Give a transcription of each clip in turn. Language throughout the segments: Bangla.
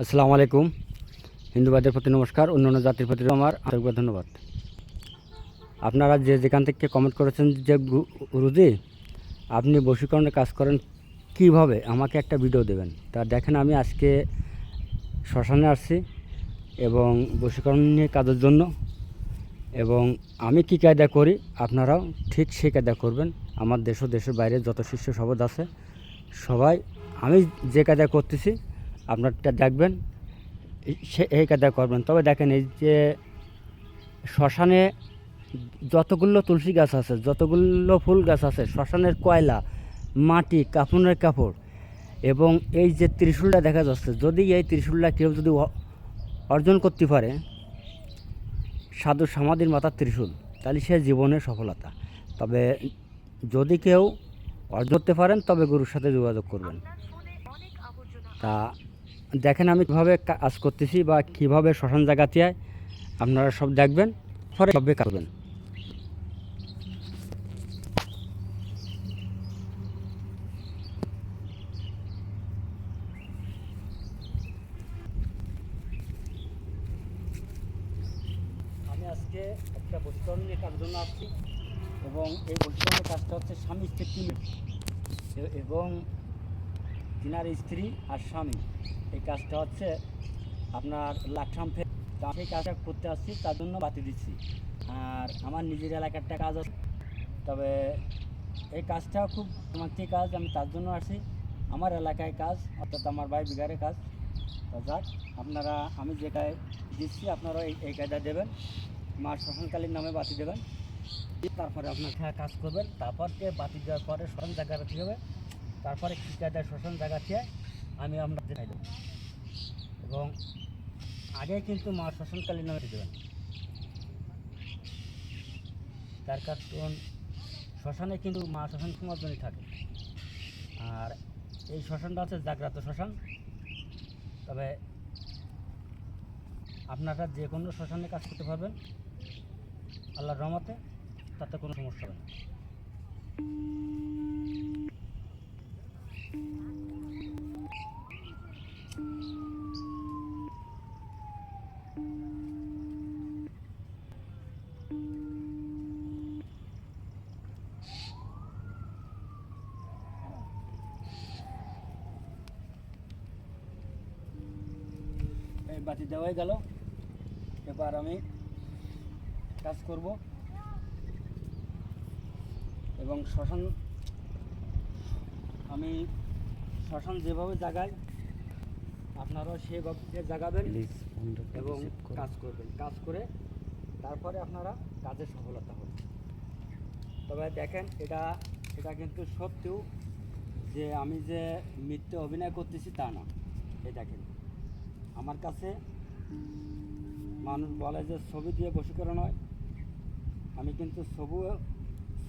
আসসালামু আলাইকুম। হিন্দুবাদের প্রতি নমস্কার, অন্যান্য জাতির প্রতি আমার আন্তরিক ধন্যবাদ। আপনারা যে যেখান থেকে কমেন্ট করেছেন যে গুরুজি আপনি বশীকরণের কাজ করেন কিভাবে, আমাকে একটা ভিডিও দেবেন। তা দেখেন, আমি আজকে শ্মশানে আসছি এবং বশীকরণ নিয়ে কাজের জন্য, এবং আমি কী কায়দা করি আপনারাও ঠিক সেই কায়দা করবেন। আমার দেশ ও দেশের বাইরে যত শিষ্য সবদ আছে সবাই আমি যে কায়দা করতেছি আপনারটা দেখবেন, সে এই কায়দা করবেন। তবে দেখেন, এই যে শ্মশানে যতগুলো তুলসী গাছ আছে, যতগুলো ফুল গাছ আছে, শ্মশানের কয়লা, মাটি, কাপড়ের কাপড় এবং এই যে ত্রিশূলটা দেখা যাচ্ছে, যদি এই ত্রিশূলটা কেউ যদি অর্জন করতে পারে, সাধু সমাধির মাথার ত্রিশূল, তাহলে সে জীবনের সফলতা। তবে যদি কেউ অর্জন করতে পারেন তবে গুরুর সাথে যোগাযোগ করবেন। তা দেখেন আমি কীভাবে কাজ করতেছি বা কীভাবে শ্মশান জায়গাতে আপনারা সব দেখবেন, পরে সবে করবেন। আমি আজকে একটা বশীকরণ নিয়ে কাজের জন্য আসছি, এবং এই বশীকরণের কাজটা হচ্ছে স্বামী স্ত্রী এবং তিনার স্ত্রী আর স্বামী। এই কাজটা হচ্ছে আপনার লাকসাম ফের, সেই কাজটা করতে আসছি, তার জন্য বাতি দিচ্ছি। আর আমার নিজের এলাকার একটা কাজ আছে, তবে এই কাজটা খুব রোমান্টিক কাজ, আমি তার জন্য আসি। আমার এলাকায় কাজ, অর্থাৎ আমার ভাই বিঘারে কাজ। তো যাক, আপনারা আমি যে কাজ দিচ্ছি আপনারা এই কাজটা দেবেন, মার শ্মশানকালীর নামে বাতি দেবেন, তারপরে আপনার কাজ করবেন। তারপরকে বাতি দেওয়ার পরে শ্মশান জায়গা রাখতে হবে, তারপরে কী কায়দায় শ্মশান জায়গা থেকে আমি আপনার দেখাই দেবো। এবং আগে কিন্তু মা শ্মশানকালীর নামে দেবেন, তার কারণ শ্মশানে কিন্তু মা শ্মশান সমাজজনই থাকে। আর এই শ্মশানটা হচ্ছে জাগ্রত শ্মশান। তবে আপনারা যে কোনো শ্মশানে কাজ করতে পারবেন আল্লাহর রহমতে, তাতে কোনো সমস্যা হবে না। এই বাতি দেওয়াই গেল, এবার আমি কাজ করব। এবং শ্মশান আমি শ্মশান যেভাবে জাগাই আপনারাও সেভাবে জাগাবেন এবং কাজ করবেন। কাজ করে তারপরে আপনারা কাজের সফলতা হবে। তবে দেখেন, এটা কিন্তু সত্যিও যে আমি যে মিথ্যে অভিনয় করতেছি তা না। এই দেখেন, আমার কাছে মানুষ বলে যে ছবি দিয়ে বশীকরণ হয়, আমি কিন্তু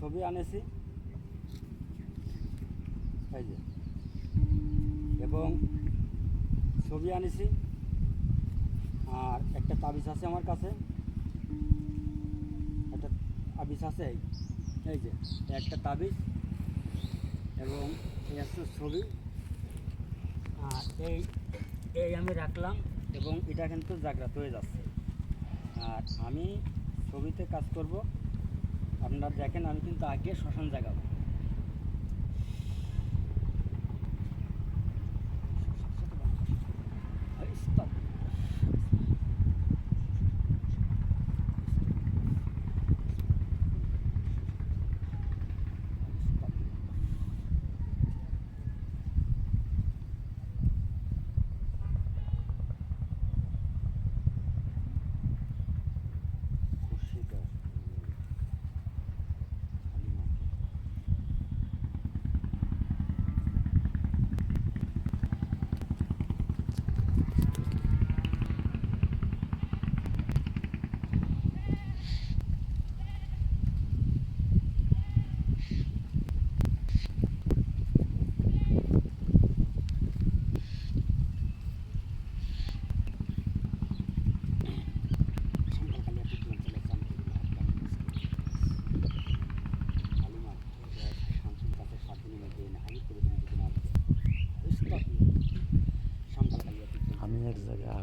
ছবি আনেছি এই যে, এবং ছবি আনেছি। আর একটা তাবিজ আছে আমার কাছে, একটা তাবিজ আছে, এই যে একটা তাবিজ, এবং এই হচ্ছে ছবি। আর এই আমি রাখলাম, এবং এটা কিন্তু জাগ্রত হয়ে যাচ্ছে। আর আমি ছবিতে কাজ করব। আপনারা দেখেন, আমি কিন্তু আগে শ্মশান জাগাবো।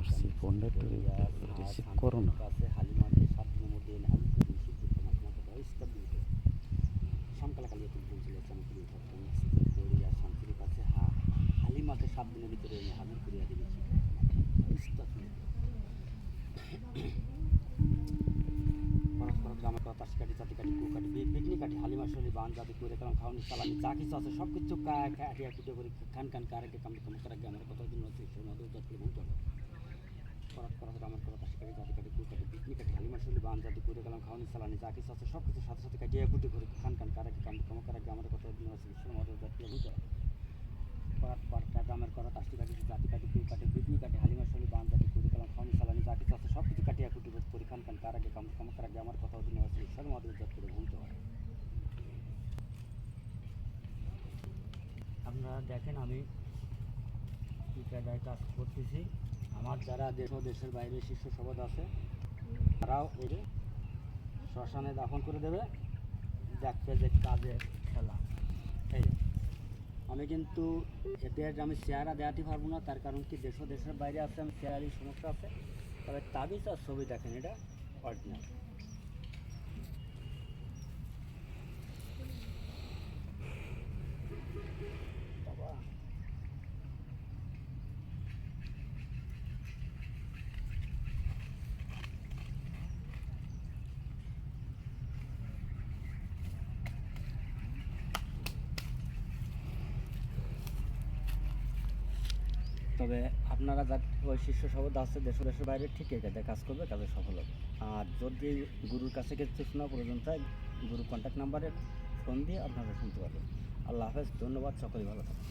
আসছি, ফোনটা একটু রিসিভ করো না। কাছে হালিমাকে 7 দিনের মধ্যে এনে হাজির করে দিয়েছি। তোমার মতো বয়সটা দিতে সমকালাকালী তুমি বলছিল চামকুড়ি ঘটনা করি আর শান্তির কাছে হালিমাকে 7 দিনের ভিতরে এনে হাজির করিয়া দিয়েছি। গ্রামের কথা তাস কাটি চাতি কাটি কু কাটি পিকনিক কাটি হালিমা শৈলী বান জাতি করে কারণ খাওয়ানি চালানি যা কিছু আছে সব কিছু কাটিয়া কুটে করে খান খান কারাকে কামড়ে কামড় করা আমার কত দিন হচ্ছে সে নদী জাতি ভুলতে হবে গ্রামের কথা তাস কাটি চাতি কাটি কু কাটি পিকনিক কাটি হালিমা শৈলী বান জাতি করে কারণ খাওয়ানি চালানি যা কিছু আছে সব কিছু সাথে সাথে কাটিয়া কুটে করে খান খান কারাকে কামড়ে কামড় করা আমার কত দিন হচ্ছে সে নদী জাতি ভুলতে হবে গ্রামের করা তাস কাটি জাতি কাটি কু কাটি পিকনিক কাটি হালিমা শৈলী বান জাতি করে কারণ খাওয়ানি চালানি যা কিছু আছে সব কিছু কাটিয়া কুটে করে খান খান কারাকে কামড়ে কামড় করা আমার কত দিন হচ্ছে ঈশ্বর মহাদেব জাত করে ভুলতে হয়। আপনারা দেখেন আমি কী কায়দায় কাজ করতেছি। আমার যারা দেশ ও দেশের বাইরে শিষ্য সমাজ আছে তারাও এই শ্মশানে দাফন করে দেবে, দেখবে যে কাজে খেলা। এই আমি কিন্তু এতে আমি চেহারা দেখাতে পারবো না, তার কারণ কি দেশ ও দেশের বাইরে আছে, আমি চেহারারই সমস্যা আছে। তবে তাবিজ আর ছবি দেখেন এটা অরিজিনাল। তবে আপনারা যার ওই শিষ্য শব্দ আছে দেশের বাইরে ঠিক এটাতে কাজ করবে, কাজে সফল হবে। আর যদি গুরুর কাছে কিছু শোনা প্রয়োজন চাই, গুরুর কন্ট্যাক্ট নাম্বারে ফোন দিয়ে আপনারা শুনতে পারবেন। আল্লাহ হাফেজ, ধন্যবাদ, সকলেই ভালো থাকুন।